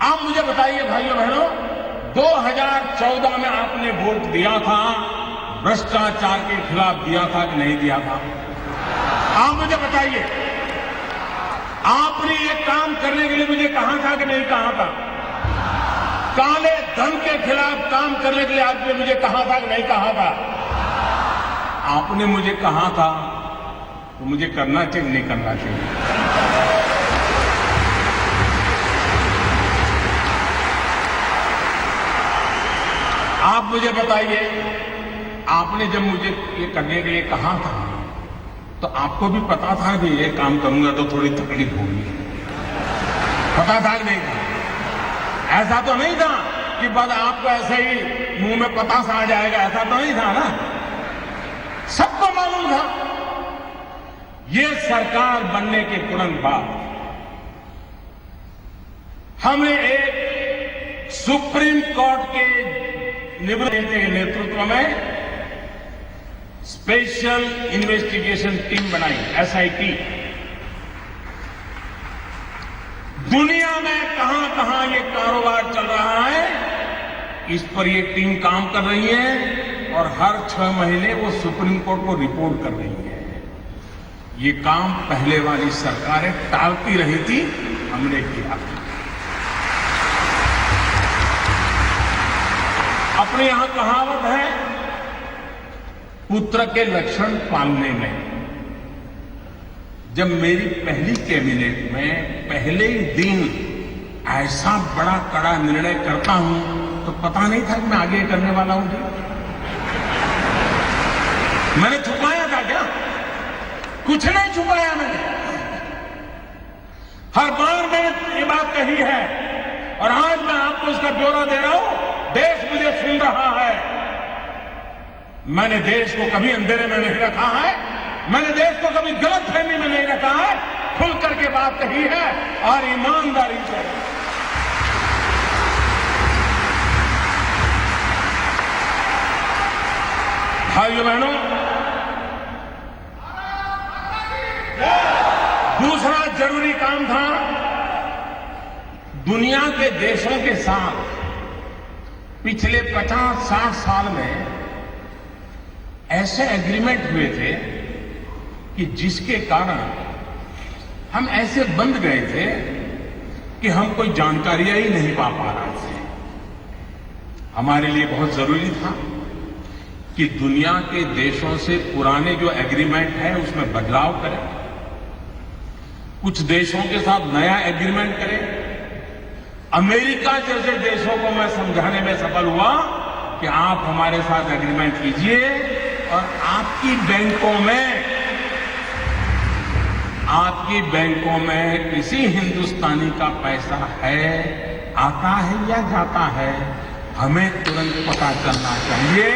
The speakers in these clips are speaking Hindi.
आप मुझे बताइए भाइयों बहनों, 2014 में आपने वोट दिया था, भ्रष्टाचार के खिलाफ दिया था कि नहीं दिया था? आप मुझे बताइए, आपने ये काम करने के लिए मुझे कहा था कि नहीं कहा था? काले धन के खिलाफ काम करने के लिए आपने मुझे कहा था कि नहीं कहा था? आपने मुझे कहा था तो मुझे करना चाहिए नहीं करना चाहिए? आप मुझे बताइए, आपने जब मुझे ये करने के लिए कहा था तो आपको भी पता था कि ये काम करूंगा तो थोड़ी तकलीफ होगी? पता था कि नहीं था? ऐसा तो नहीं था कि बस आपको ऐसे ही मुंह में पतासा आ जाएगा, ऐसा तो नहीं था ना? सबको मालूम था। ये सरकार बनने के तुरंत बाद हमने एक सुप्रीम कोर्ट के निवृत्त के नेतृत्व में स्पेशल इन्वेस्टिगेशन टीम बनाई, एसआईटी। दुनिया में कहां कहां ये कारोबार चल रहा है, इस पर ये टीम काम कर रही है और हर 6 महीने वो सुप्रीम कोर्ट को रिपोर्ट कर रही है। ये काम पहले वाली सरकारें टालती रही थी, हमने किया। अपने यहां कहावत है, पुत्र के लक्षण पालने में। जब मेरी पहली कैबिनेट में पहले ही दिन ऐसा बड़ा कड़ा निर्णय करता हूं तो पता नहीं था कि मैं आगे करने वाला हूं। मैंने छुपाया था क्या? कुछ नहीं छुपाया मैंने। हर बार मैंने ये बात कही है और आज मैं आपको इसका ब्यौरा दे रहा हूं। देश मुझे सुन रहा है। मैंने देश को कभी अंधेरे में नहीं रखा है, मैंने देश को कभी गलतफहमी में नहीं रखा है। खुल करके बात कही है और ईमानदारी से। भाइयों बहनों, दूसरा जरूरी काम था, दुनिया के देशों के साथ पिछले 50-60 साल में ऐसे एग्रीमेंट हुए थे कि जिसके कारण हम ऐसे बंध गए थे कि हम कोई जानकारियां ही नहीं पा रहे थे। हमारे लिए बहुत जरूरी था कि दुनिया के देशों से पुराने जो एग्रीमेंट है उसमें बदलाव करें, कुछ देशों के साथ नया एग्रीमेंट करें। अमेरिका जैसे देशों को मैं समझाने में सफल हुआ कि आप हमारे साथ एग्रीमेंट कीजिए और आपकी बैंकों में किसी हिंदुस्तानी का पैसा है, आता है या जाता है, हमें तुरंत पता चलना चाहिए।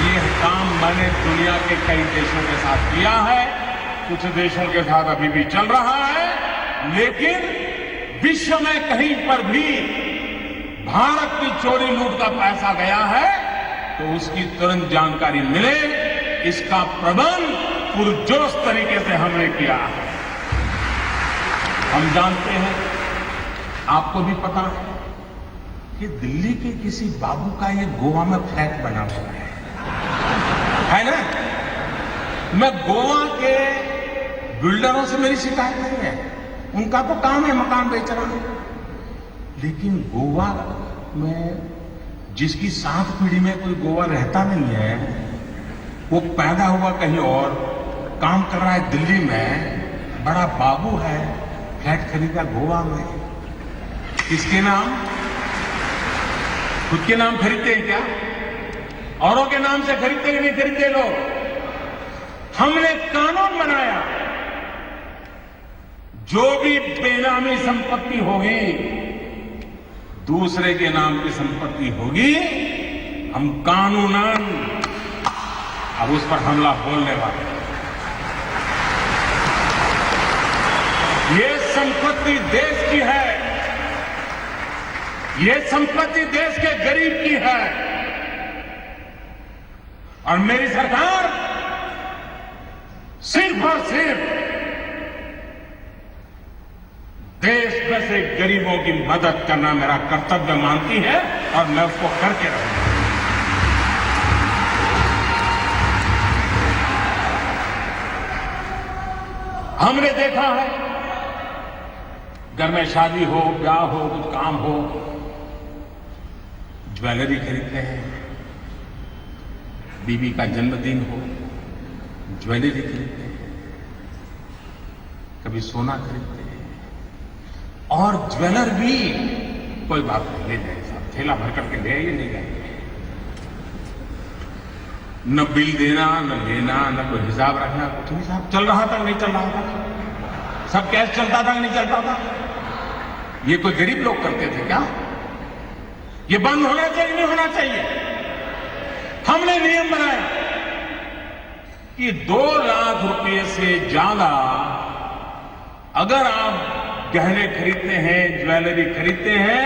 ये काम मैंने दुनिया के कई देशों के साथ किया है, कुछ देशों के साथ अभी भी चल रहा है, लेकिन विश्व में कहीं पर भी भारत की चोरी लूट का पैसा गया है तो उसकी तुरंत जानकारी मिले, इसका प्रबंध पुरजोश तरीके से हमने किया है। हम जानते हैं, आपको भी पता है कि दिल्ली के किसी बाबू का ये गोवा में फ्लैट बना हुआ है ना? मैं गोवा के बिल्डरों से मेरी शिकायत नहीं है, उनका तो काम है मकान बेचना, लेकिन गोवा में जिसकी 7 पीढ़ी में कोई गोवा रहता नहीं है, वो पैदा हुआ कहीं और, काम कर रहा है दिल्ली में, बड़ा बाबू है, फ्लैट खरीदा गोवा में। किसके नाम? खुद के नाम खरीदते हैं क्या? औरों के नाम से खरीदते कि नहीं खरीदते लोग? हमने कानून बनाया, जो भी बेनामी संपत्ति होगी, दूसरे के नाम की संपत्ति होगी, हम कानूनन अब उस पर हमला बोलने वाले। ये संपत्ति देश की है, ये संपत्ति देश के गरीब की है और मेरी सरकार सिर्फ और सिर्फ देश में से गरीबों की मदद करना मेरा कर्तव्य मानती है और मैं उसको करके रहूंगा। हमने देखा है घर में शादी हो, ब्याह हो, कुछ काम हो, ज्वेलरी खरीदते हैं। बीवी का जन्मदिन हो, ज्वेलरी खरीदते हैं। कभी सोना खरीदते हैं। और ज्वेलर भी कोई बात नहीं, ले जाए साहब, थैला भर करके ले आइए, नहीं जाएंगे। न बिल देना, न लेना, न कोई हिसाब रखना, कुछ नहीं साहब। चल रहा था, नहीं चल रहा था, सब कैश चलता था, नहीं चलता था। ये कोई गरीब लोग करते थे क्या? ये बंद होना चाहिए, नहीं होना चाहिए। हमने नियम बनाया कि 2 लाख रुपए से ज्यादा अगर आप गहने खरीदते हैं, ज्वेलरी खरीदते हैं,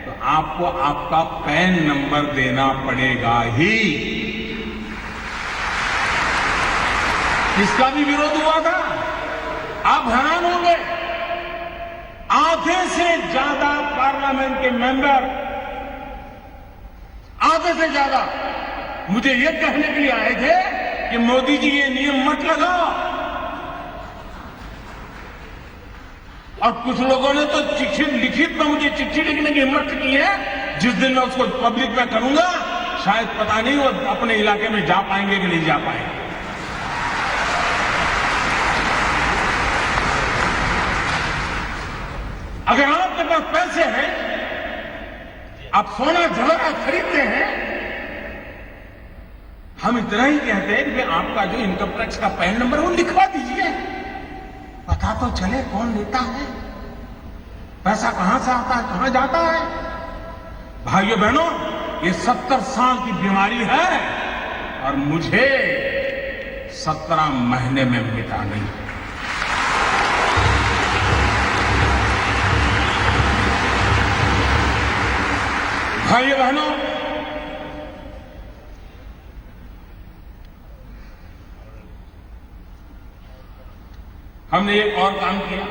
तो आपको आपका पैन नंबर देना पड़ेगा ही। इसका भी विरोध हुआ था। आप हैरान होंगे, आधे से ज्यादा पार्लियामेंट के मेंबर, आधे से ज्यादा मुझे ये कहने के लिए आए थे कि मोदी जी ये नियम मत लगाओ। और कुछ लोगों ने तो चिट्ठी लिखित में मुझे चिट्ठी लिखने की हिम्मत की है। जिस दिन मैं उसको पब्लिक में करूंगा, शायद पता नहीं वो अपने इलाके में जा पाएंगे कि नहीं जा पाएंगे। अगर आपके पास पैसे हैं, आप सोना जवेरात खरीदते हैं, हम इतना ही कहते हैं कि आपका जो इनकम टैक्स का पैन नंबर वो लिखवा दीजिए, पता तो चले कौन लेता है, पैसा कहां से आता है, कहां जाता है। भाइयों बहनों, ये 70 साल की बीमारी है और मुझे 17 महीने में मिटा नहीं। भाइयों बहनों, हमने एक और काम किया,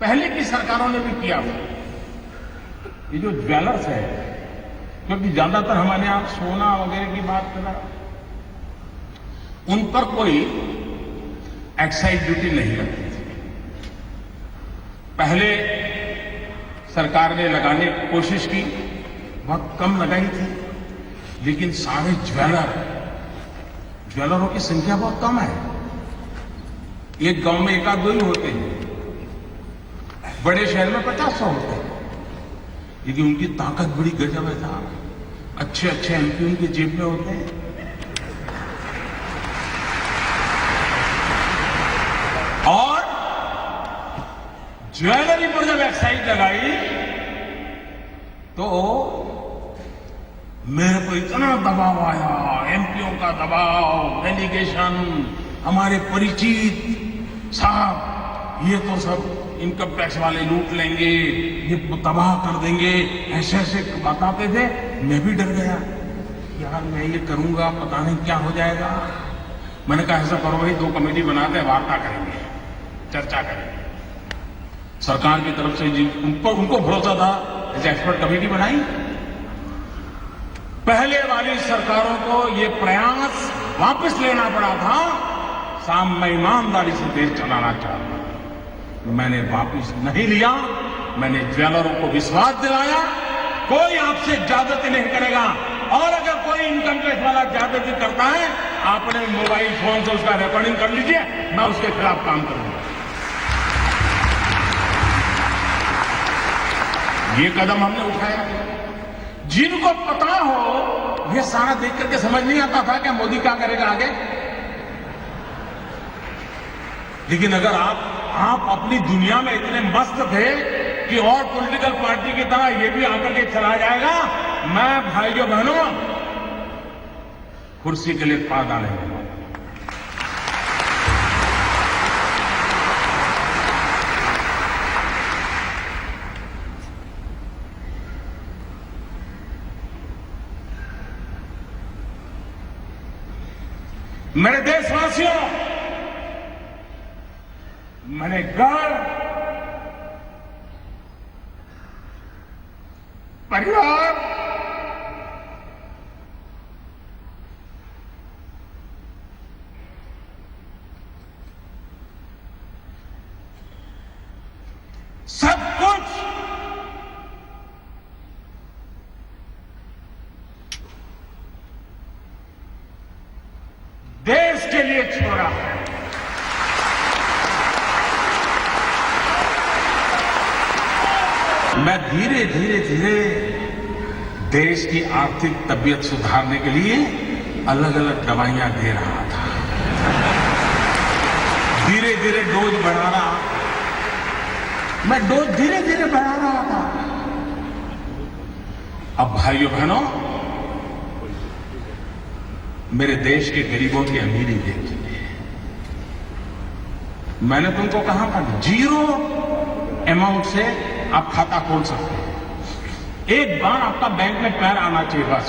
पहले की सरकारों ने भी किया था। ये जो ज्वेलर्स है, क्योंकि ज्यादातर हमारे यहां सोना वगैरह की बात कर रहा, उन पर कोई एक्साइज ड्यूटी नहीं लगती थी। पहले सरकार ने लगाने की कोशिश की, बहुत कम लगाई थी, लेकिन सारे ज्वेलरों की संख्या बहुत कम है। एक गांव में 1-2 ही होते हैं, बड़े शहर में 50-100 होते हैं, लेकिन उनकी ताकत बड़ी गजब है साहब। अच्छे अच्छे एमपी उनकी जेब में होते हैं। और ज्वेलरी पर जब एक्साइज लगाई तो मेरे को इतना दबाव आया, एमपीओ का दबाव, डेलीगेशन, हमारे परिचित, साहब ये तो सब इनकम टैक्स वाले लूट लेंगे, ये तबाह कर देंगे, ऐसे ऐसे बताते थे। मैं भी डर गया, यार मैं ये करूंगा पता नहीं क्या हो जाएगा। मैंने कहा ऐसा करो भाई, 2 कमेटी बनाते वार्ता करेंगे, चर्चा करेंगे। सरकार की तरफ से उनको भरोसा था, ऐसे एक्सपर्ट कमेटी बनाई। पहले वाली सरकारों को ये प्रयास वापस लेना पड़ा था। साहब मैं ईमानदारी से देश चलाना चाहता हूं, मैंने वापस नहीं लिया। मैंने ज्वेलरों को विश्वास दिलाया, कोई आपसे ज्यादती नहीं करेगा। और अगर कोई इनकम टैक्स वाला ज्यादती करता है, आपने मोबाइल फोन से उसका रिकॉर्डिंग कर लीजिए, मैं उसके खिलाफ काम करूंगा। ये कदम हमने उठाया। जिनको पता हो, ये सारा देख करके समझ नहीं आता था कि मोदी क्या करेगा आगे। लेकिन अगर आप अपनी दुनिया में इतने मस्त थे कि और पॉलिटिकल पार्टी की तरह ये भी आकर के चला जाएगा, मैं भाइयों बहनों कुर्सी के लिए पार डालेंगे। मेरे देशवासियों, मैंने घर, परिवार, सब कुछ देश के लिए छोड़ा है। मैं धीरे धीरे धीरे देश की आर्थिक तबीयत सुधारने के लिए अलग अलग दवाइयां दे रहा था। धीरे धीरे डोज बढ़ा रहा, मैं डोज धीरे धीरे बढ़ा रहा था। अब भाइयों बहनों, मेरे देश के गरीबों की अमीरी देखिए। मैंने तुमको कहा था, जीरो अमाउंट से आप खाता खोल सकते हैं। एक बार आपका बैंक में पैर आना चाहिए बस।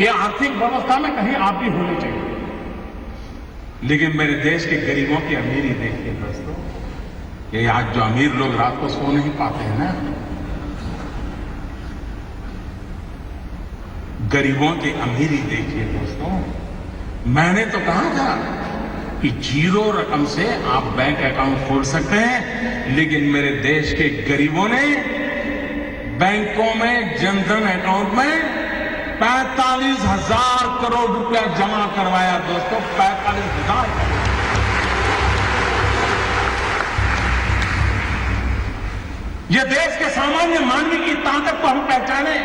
ये आर्थिक व्यवस्था में कहीं आप भी होनी चाहिए। लेकिन मेरे देश के गरीबों की अमीरी देखिए दोस्तों। ये आज जो अमीर लोग रात को सो नहीं पाते हैं ना, गरीबों की अमीरी देखिए दोस्तों। मैंने तो कहा था कि जीरो रकम से आप बैंक अकाउंट खोल सकते हैं, लेकिन मेरे देश के गरीबों ने बैंकों में जनधन अकाउंट में 45,000 करोड़ रुपया जमा करवाया दोस्तों। 45,000। यह देश के सामान्य मानवी की ताकत को हम पहचाने।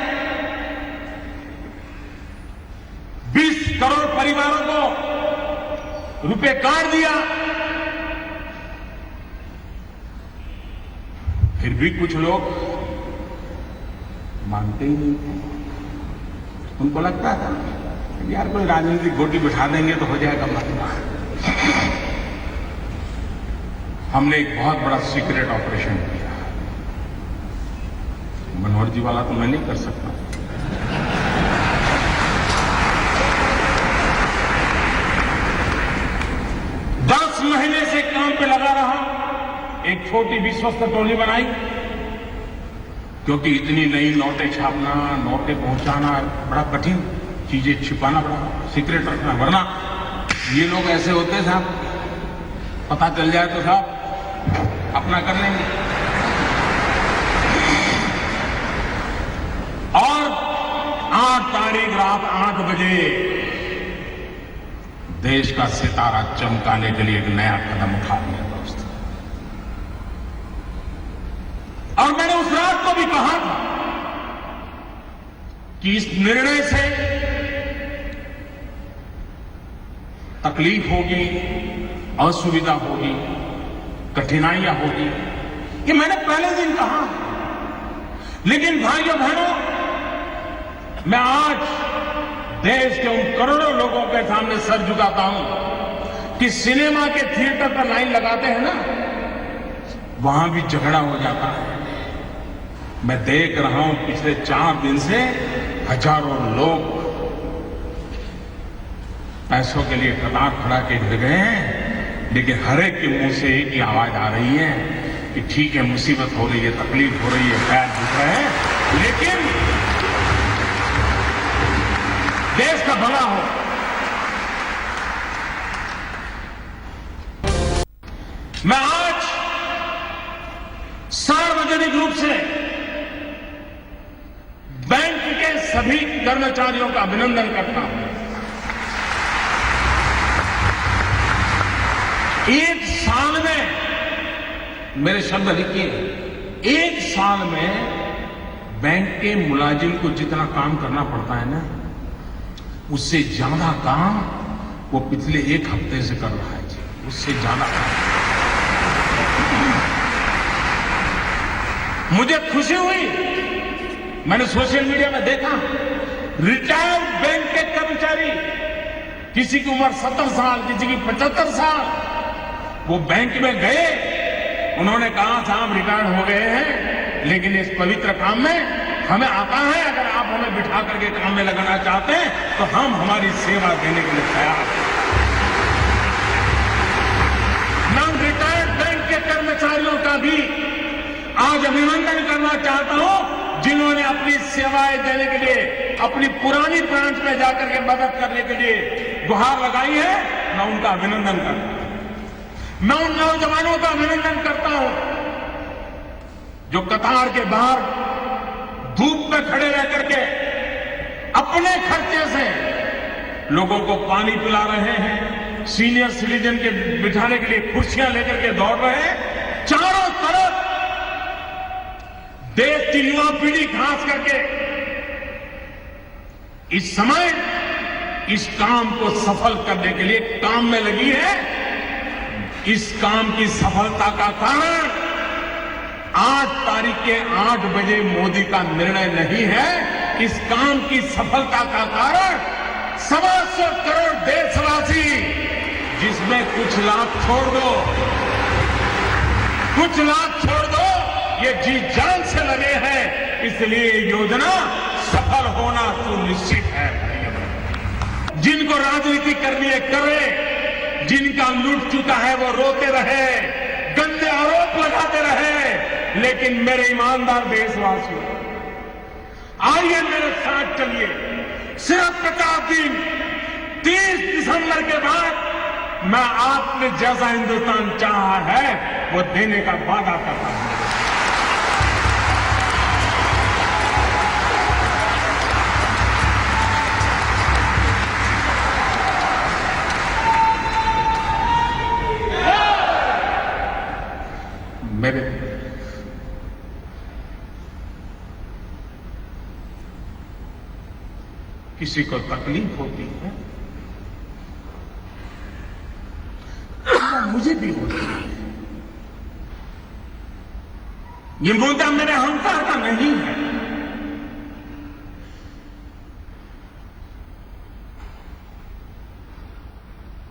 20 करोड़ परिवारों को रुपए काट दिया, फिर भी कुछ लोग मानते ही नहीं थे। उनको लगता था यार कोई राजनीतिक गोटी बिठा देंगे तो हो जाएगा मसला। हमने एक बहुत बड़ा सीक्रेट ऑपरेशन किया। मनोहर जी वाला तो मैं नहीं कर सकता। महीने से काम पे लगा रहा, एक छोटी विश्वस्त टोली बनाई, क्योंकि इतनी नई नोटें छापना, नोटें पहुंचाना बड़ा कठिन, चीजें छिपाना बड़ा सीक्रेट रखना, वरना ये लोग ऐसे होते साहब, पता चल जाए तो साहब अपना कर लेंगे। और 8 तारीख रात 8 बजे देश का सितारा चमकाने के लिए एक नया कदम उठा लिया दोस्तों। और मैंने उस रात को भी कहा था कि इस निर्णय से तकलीफ होगी, असुविधा होगी, कठिनाइयां होगी, ये मैंने पहले दिन कहा। लेकिन भाइयों बहनों, मैं आज देश के उन करोड़ों लोगों के सामने सर झुकाता हूं कि सिनेमा के थिएटर पर लाइन लगाते हैं ना, वहां भी झगड़ा हो जाता है। मैं देख रहा हूं पिछले 4 दिन से हजारों लोग पैसों के लिए कतार खड़ा के गए हैं, लेकिन हर एक के मुंह से एक ही आवाज आ रही है कि ठीक है, मुसीबत हो रही है, तकलीफ हो रही है, पैर दुख रहे हैं, लेकिन देश का भला हो। मैं आज सार्वजनिक रूप से बैंक के सभी कर्मचारियों का अभिनंदन करता हूं। एक साल में, मेरे शब्द लिखिए, एक साल में बैंक के मुलाजिम को जितना काम करना पड़ता है ना, उससे ज्यादा काम वो पिछले 1 हफ्ते से कर रहा है जी, उससे ज्यादा काम। मुझे खुशी हुई, मैंने सोशल मीडिया में देखा, रिटायर्ड बैंक के कर्मचारी, किसी की उम्र 70 साल, किसी की 75 साल, वो बैंक में गए, उन्होंने कहा साहब रिटायर्ड हो गए हैं, लेकिन इस पवित्र काम में हमें आता है, अगर आप हमें बिठा करके काम में लगाना चाहते हैं तो हम हमारी सेवा देने के लिए तैयार हैं। नॉन रिटायर्ड आज अभिनंदन करना चाहता हूं जिन्होंने अपनी सेवाएं देने के लिए अपनी पुरानी ब्रांच में जाकर के मदद करने के लिए गुहार लगाई है। मैं उनका अभिनंदन करता हूं। मैं उन नौजवानों का अभिनंदन करता हूं जो कतार के बाहर धूप में खड़े रह करके अपने खर्चे से लोगों को पानी पिला रहे हैं, सीनियर सिटीजन के बिठाने के लिए कुर्सियां लेकर के दौड़ रहे हैं। चारों तरफ देश की युवा पीढ़ी खास करके इस समय इस काम को सफल करने के लिए काम में लगी है। इस काम की सफलता का कारण आज तारीख के 8 बजे मोदी का निर्णय नहीं है। इस काम की सफलता का कारण 125 करोड़ देशवासी, जिसमें कुछ लाख छोड़ दो, ये जी जान से लगे हैं। इसलिए ये योजना सफल होना सुनिश्चित है। जिनको राजनीति करनी है करे, जिनका लूट चुका है वो रोते रहे, गंदे आरोप लगाते रहे, लेकिन मेरे ईमानदार देशवासियों, आइए मेरे साथ चलिए। सिर्फ 50 दिन, 30 दिसंबर के बाद मैं आपने जैसा हिंदुस्तान चाहा है वो देने का वादा करता हूं। मेरे किसी को तकलीफ होती है, मुझे भी होती है। ये मुद्दा मेरे अहंकार का नहीं है।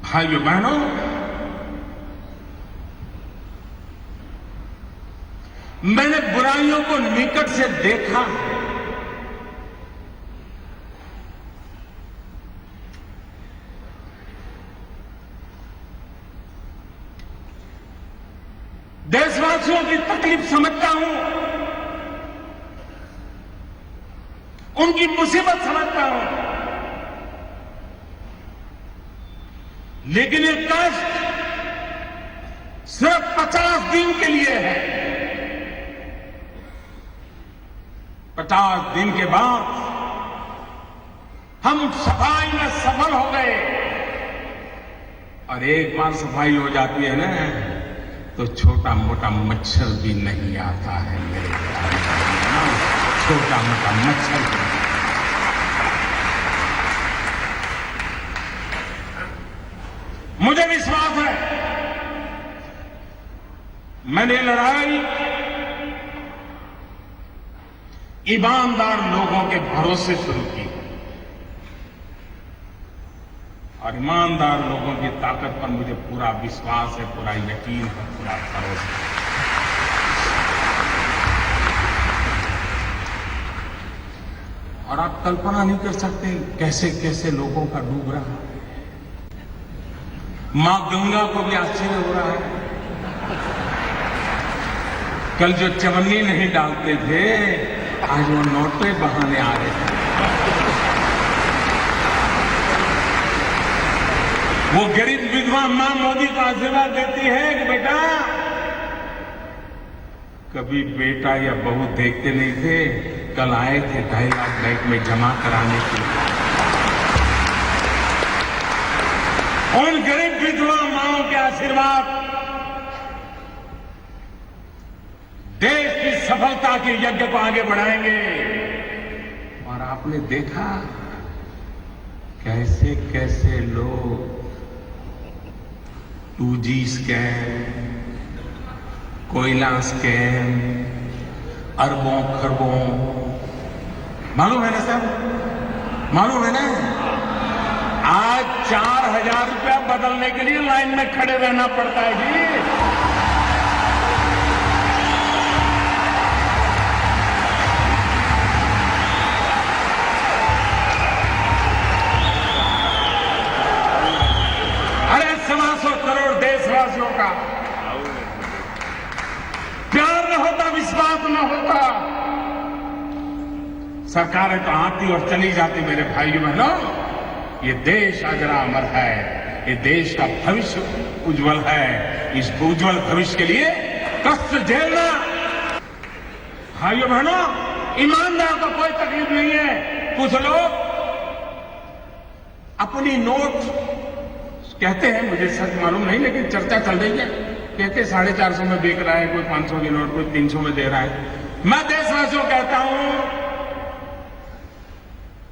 भाइयों बहनों, मैंने बुराइयों को निकट से देखा है। देशवासियों की तकलीफ समझता हूं, उनकी मुसीबत समझता हूं, लेकिन ये कष्ट सिर्फ 50 दिन के लिए है। 50 दिन के बाद हम सफाई में सफल हो गए। और एक बार सफाई हो जाती है ना, तो छोटा मोटा मच्छर भी नहीं आता है मेरे प्यारे। छोटा मोटा मच्छर भी। मुझे विश्वास है मैंने लड़ाई ईमानदार लोगों के भरोसे शुरू की और ईमानदार लोगों की ताकत पर मुझे पूरा विश्वास है, पूरा यकीन है, पूरा भरोसा है। और आप कल्पना नहीं कर सकते कैसे कैसे लोगों का डूब रहा है। मां गंगा को भी आश्चर्य हो रहा है। कल जो चवन्नी नहीं डालते थे, आज वो नोटे बहाने आ रहे थे। वो गरीब विधवा मां मोदी को आशीर्वाद देती है कि बेटा, कभी बेटा या बहू देखते नहीं थे, कल आए थे 2.5 लाख बैंक में जमा कराने के लिए। उन गरीब विधवा माओं के आशीर्वाद देश की सफलता के यज्ञ को आगे बढ़ाएंगे। और आपने देखा कैसे कैसे लोग 2G स्कैम, कोयला स्कैम, अरबों खरबों, मालूम है ना सर, मालूम है ना। आज 4,000 रुपया बदलने के लिए लाइन में खड़े रहना पड़ता है जी। अरे 125 करोड़ देशवासियों का प्यार न होता, विश्वास सरकारें तो आती और चली जाती। मेरे भाइयों बहनों, ये देश अजरा अमर है, ये देश का भविष्य उज्जवल है। इस उज्जवल भविष्य के लिए कष्ट झेलना। भाइयों बहनों, ईमानदार को कोई तकलीफ नहीं है। कुछ लोग अपनी नोट कहते हैं, मुझे सच मालूम नहीं, लेकिन चर्चा चल रही है, कहते 450 में बेच रहा है, कोई 500 की नोट, कोई 300 में दे रहा है। मैं देशवासियों को कहता हूं,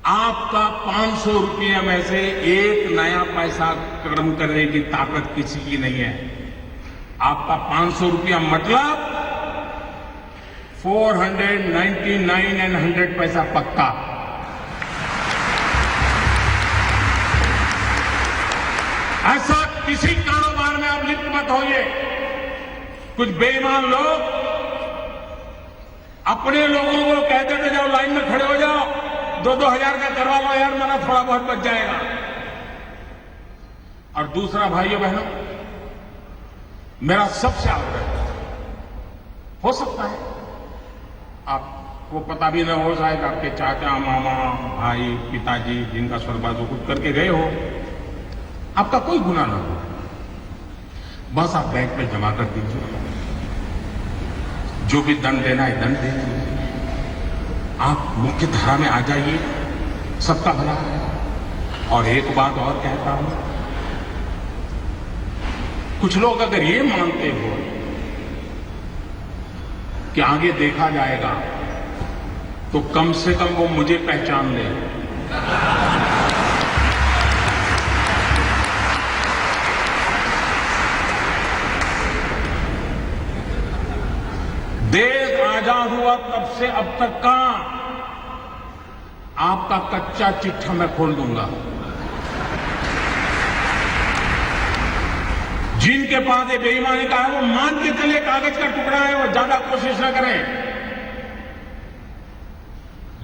आपका 500 रुपये में से एक नया पैसा कदम करने की ताकत किसी की नहीं है। आपका 500 रुपया मतलब 499 एंड 100 पैसा पक्का। ऐसा किसी कारोबार में आप लिप्त मत होइए। कुछ बेईमान लोग अपने लोगों को कहते थे जाओ लाइन में खड़े हो जाओ, 2-2 हजार का करवा लो यार, मेरा थोड़ा बहुत बच जाएगा। और दूसरा, भाइयों बहनों, मेरा सबसे आग्रह हो सकता है आपको पता भी न हो, शायद आपके चाचा, मामा, भाई, पिताजी जिनका स्वर्गवास हो कुछ करके गए हो, आपका कोई गुनाह ना हो, बस आप बैंक में जमा कर दीजिए। जो भी दंड देना है दंड दीजिए। आप मुख्य धारा में आ जाइए, सबका भला है। और एक बात और कहता हूं, कुछ लोग अगर ये मानते हो कि आगे देखा जाएगा, तो कम से कम वो मुझे पहचान ले। देश आजाद हुआ तब से अब तक का आपका कच्चा चिट्ठा मैं खोल दूंगा। जिनके पास ये बेईमानी का है वो मान के चले कागज का टुकड़ा है, वो ज्यादा कोशिश न करें,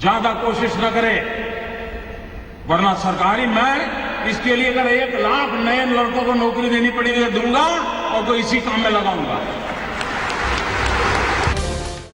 ज्यादा कोशिश न करें, वरना सरकारी मैं इसके लिए अगर 1 लाख नए लड़कों को नौकरी देनी पड़ेगी तो दूंगा और तो इसी काम में लगाऊंगा।